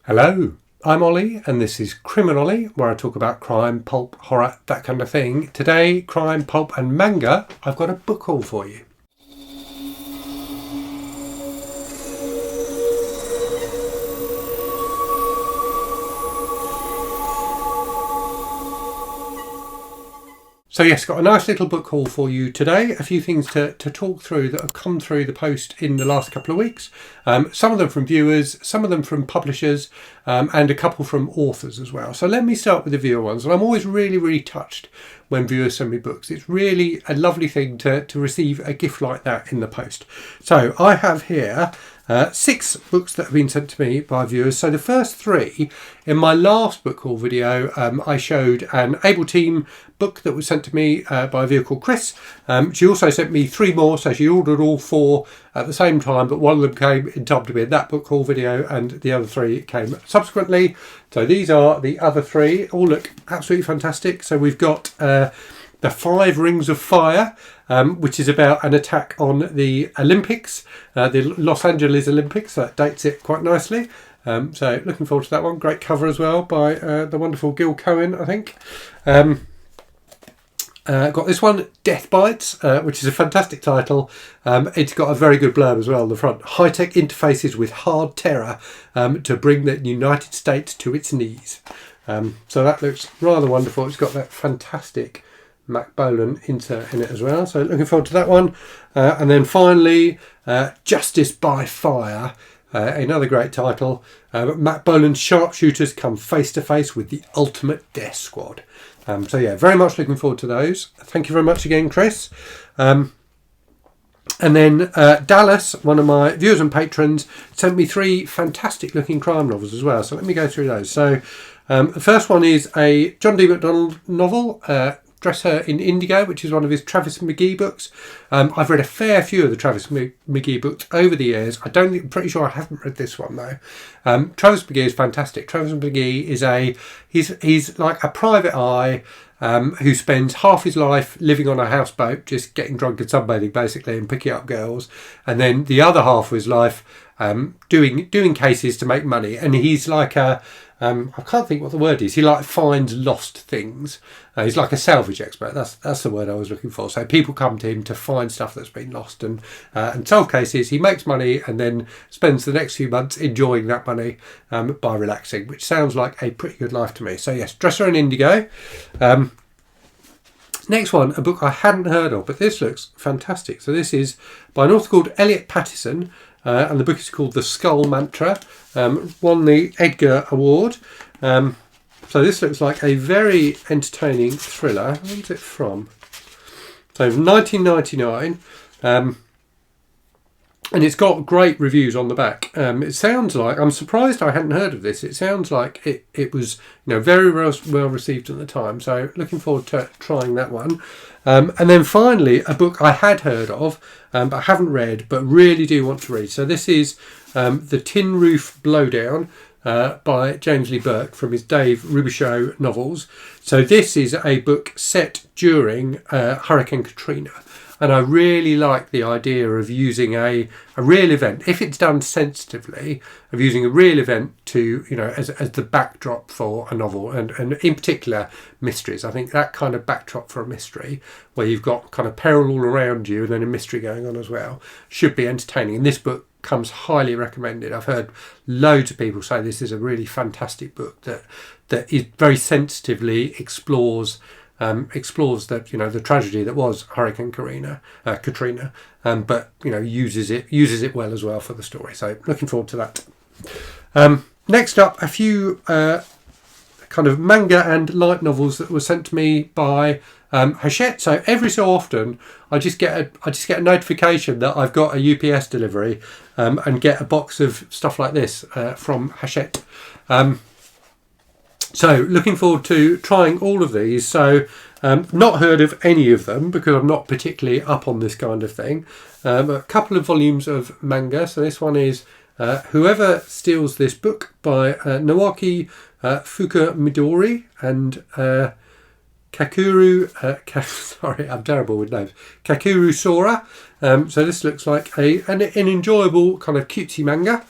Hello, I'm Ollie and this is Criminally, where I talk about crime, pulp, horror, that kind of thing. Today, crime, pulp and manga, I've got a book haul for you. So yes, got a nice little book haul for you today. A few things to talk through that have come through the post in the last couple of weeks. Some of them from viewers, some of them from publishers, and a couple from authors as well. So let me start with the viewer ones. And I'm always really touched when viewers send me books. It's really a lovely thing to receive a gift like that in the post. So I have here 6 books that have been sent to me by viewers. So the first 3, in my last book haul video, I showed an Able Team book that was sent to me by a viewer called Chris. She also sent me 3 more, so she ordered all 4 at the same time, but one of them came in time to be in that book haul video and the other 3 came subsequently. So these are the other 3, all look absolutely fantastic. So we've got the 5 Rings of Fire, which is about an attack on the Olympics, the Los Angeles Olympics. That dates it quite nicely. So looking forward to that one. Great cover as well by the wonderful Gil Cohen, I think. Got this one, Death Bites, which is a fantastic title. It's got a very good blurb as well on the front. High-tech interfaces with hard terror to bring the United States to its knees. So that looks rather wonderful. It's got that fantastic Mac Bolan insert in it as well. So looking forward to that one. And then finally, Justice by Fire, another great title. Mac Bolan's sharpshooters come face to face with the ultimate death squad. So yeah, very much looking forward to those. Thank you very much again, Chris. And then Dallas, one of my viewers and patrons, sent me 3 fantastic looking crime novels as well. So let me go through those. So the first one is a John D. MacDonald novel, Dress Her in Indigo, which is one of his Travis McGee books. I've read a fair few of the Travis McGee books over the years. I'm pretty sure I haven't read this one though. Travis McGee is fantastic. Travis McGee is he's like a private eye who spends half his life living on a houseboat, just getting drunk and sunbathing basically and picking up girls, and then the other half of his life doing cases to make money. And he's like a I can't think what the word is. He like finds lost things. He's like a salvage expert. That's the word I was looking for. So people come to him to find stuff that's been lost and solve cases. He makes money and then spends the next few months enjoying that money by relaxing, which sounds like a pretty good life to me. So yes, Dress Her in Indigo. Next one, a book I hadn't heard of, but this looks fantastic. So this is by an author called Elliot Pattison. And the book is called The Skull Mantra, won the Edgar Award. So this looks like a very entertaining thriller. Where's it from? So 1999, and it's got great reviews on the back. It sounds like, I'm surprised I hadn't heard of this. It sounds like it was very well received at the time. So looking forward to trying that one. And then finally, a book I had heard of, but I haven't read, but really do want to read. So this is The Tin Roof Blowdown by James Lee Burke from his Dave Robichaux novels. So this is a book set during Hurricane Katrina. And I really like the idea of using a real event, if it's done sensitively, of using a real event to, as the backdrop for a novel, and in particular mysteries. I think that kind of backdrop for a mystery, where you've got kind of peril all around you and then a mystery going on as well, should be entertaining. And this book comes highly recommended. I've heard loads of people say this is a really fantastic book that is very sensitively explores the the tragedy that was Hurricane Katrina, but uses it well as well for the story. So looking forward to that. Next up, a few kind of manga and light novels that were sent to me by Hachette. So every so often, I just get a notification that I've got a UPS delivery and get a box of stuff like this from Hachette. So looking forward to trying all of these. So not heard of any of them because I'm not particularly up on this kind of thing. A couple of volumes of manga. So this one is Whoever Steals This Book by Naoki Fukumidori and Kakuru. Sorry, I'm terrible with names. Kakuru Sora. So this looks like an enjoyable kind of cutesy manga.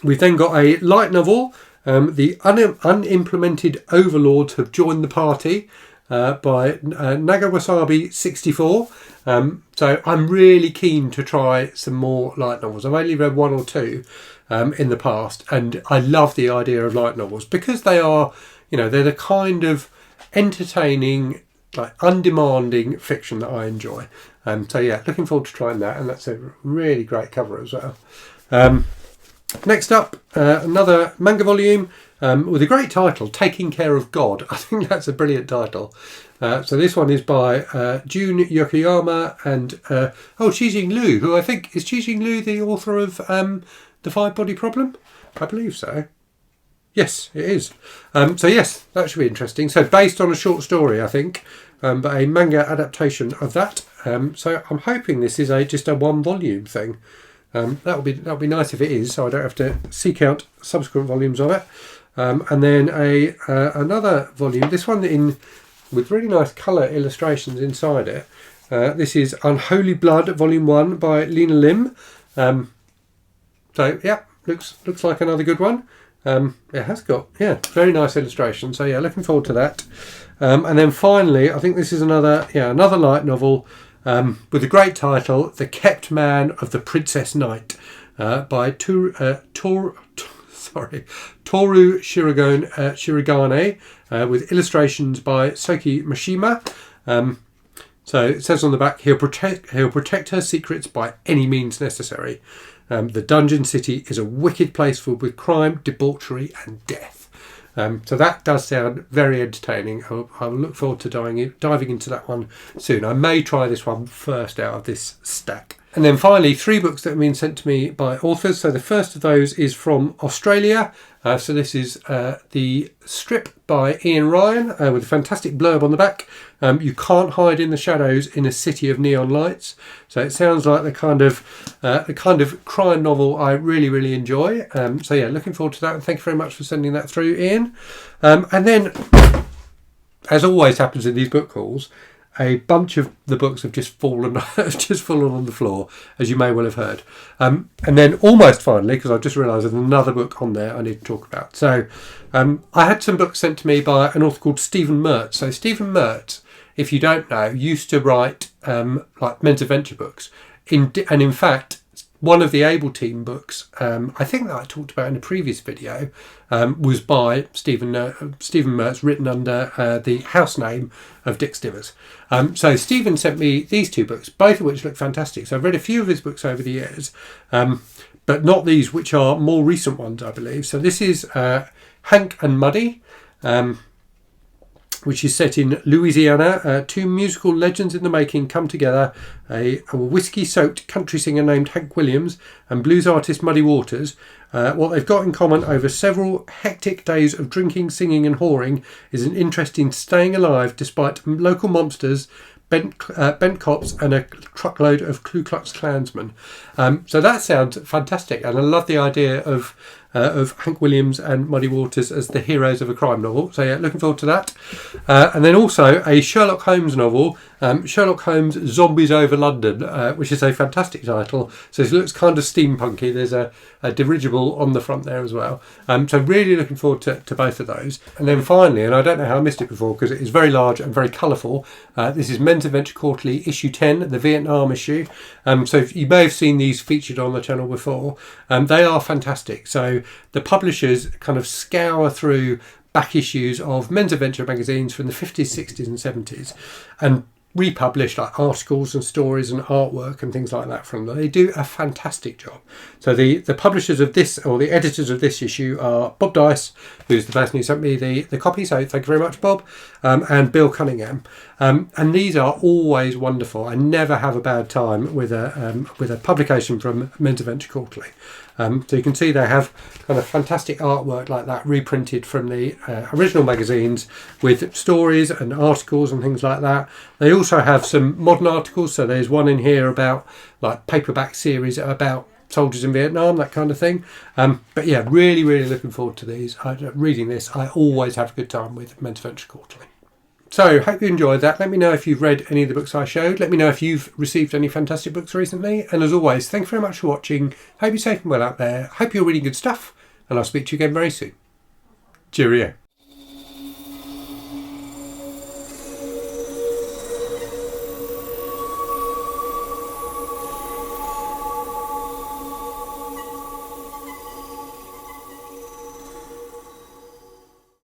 We've then got a light novel, The Unimplemented Overlords Have Joined the Party, by Nagawasabi 64. So I'm really keen to try some more light novels. I've only read one or two in the past, and I love the idea of light novels because they are, they're the kind of entertaining, like undemanding fiction that I enjoy. So yeah, looking forward to trying that, and that's a really great cover as well. Next up, another manga volume with a great title, Taking Care of God. I think that's a brilliant title. So this one is by Jun Yokoyama and Chijing Liu, who I think, is Chijing Liu the author of The Five Body Problem? I believe so. Yes, it is. So yes, that should be interesting. So based on a short story, I think, but a manga adaptation of that. So I'm hoping this is just a one volume thing. That would be nice if it is, so I don't have to seek out subsequent volumes of it. And then another volume, this one with really nice colour illustrations inside it. This is Unholy Blood, Volume 1 by Lena Lim. So yeah, looks like another good one. It has got very nice illustration. So yeah, looking forward to that. And then finally, I think this is another light novel. With a great title, The Kept Man of the Princess Knight, by Toru Shirogane, with illustrations by Soki Mishima. So it says on the back, he'll protect her secrets by any means necessary. The Dungeon City is a wicked place filled with crime, debauchery and death. So that does sound very entertaining. I'll look forward to diving into that one soon. I may try this one first out of this stack. And then finally, 3 books that have been sent to me by authors. So the first of those is from Australia. So this is The Strip by Ian Ryan, with a fantastic blurb on the back. You can't hide in the shadows in a city of neon lights. So it sounds like the kind of crime novel I really, really enjoy. So yeah, looking forward to that. And thank you very much for sending that through, Ian. And then, as always happens in these book hauls, a bunch of the books have just fallen on the floor, as you may well have heard. And then almost finally, because I've just realised there's another book on there I need to talk about. So I had some books sent to me by an author called Stephen Mertz. So Stephen Mertz, if you don't know, used to write like men's adventure books. And in fact, one of the Able Team books, I think that I talked about in a previous video, was by Stephen Mertz, written under the house name of Dick Stivers. So Stephen sent me these 2 books, both of which look fantastic. So I've read a few of his books over the years, but not these, which are more recent ones, I believe. So this is Hank and Muddy, which is set in Louisiana. 2 musical legends in the making come together. A whiskey-soaked country singer named Hank Williams and blues artist Muddy Waters. What they've got in common over several hectic days of drinking, singing and whoring is an interest in staying alive despite local monsters, bent cops and a truckload of Ku Klux Klansmen. So that sounds fantastic, and I love the idea of Hank Williams and Muddy Waters as the heroes of a crime novel. So yeah, looking forward to that. And then also a Sherlock Holmes novel, Sherlock Holmes Zombies Over London, which is a fantastic title. So it looks kind of steampunky. There's a dirigible on the front there as well. So really looking forward to both of those. And then finally, and I don't know how I missed it before because it is very large and very colourful, this is Men's Adventure Quarterly issue 10, the Vietnam issue. So you may have seen these featured on the channel before. They are fantastic. So the publishers kind of scour through back issues of men's adventure magazines from the 50s, 60s and 70s and republish like articles and stories and artwork and things like that from them. They do a fantastic job. So the publishers of this, or the editors of this issue, are Bob Dice, who's the person who sent me the copy, so thank you very much, Bob, and Bill Cunningham. And these are always wonderful. I never have a bad time with a publication from Men's Adventure Quarterly. So you can see they have kind of fantastic artwork like that reprinted from the original magazines with stories and articles and things like that. They also have some modern articles. So there's one in here about like paperback series about soldiers in Vietnam, that kind of thing. But yeah, really, really looking forward to these. Reading this, I always have a good time with Men's Adventure Quarterly. So, hope you enjoyed that. Let me know if you've read any of the books I showed. Let me know if you've received any fantastic books recently. And as always, thank you very much for watching. Hope you're safe and well out there. Hope you're reading good stuff. And I'll speak to you again very soon. Cheerio.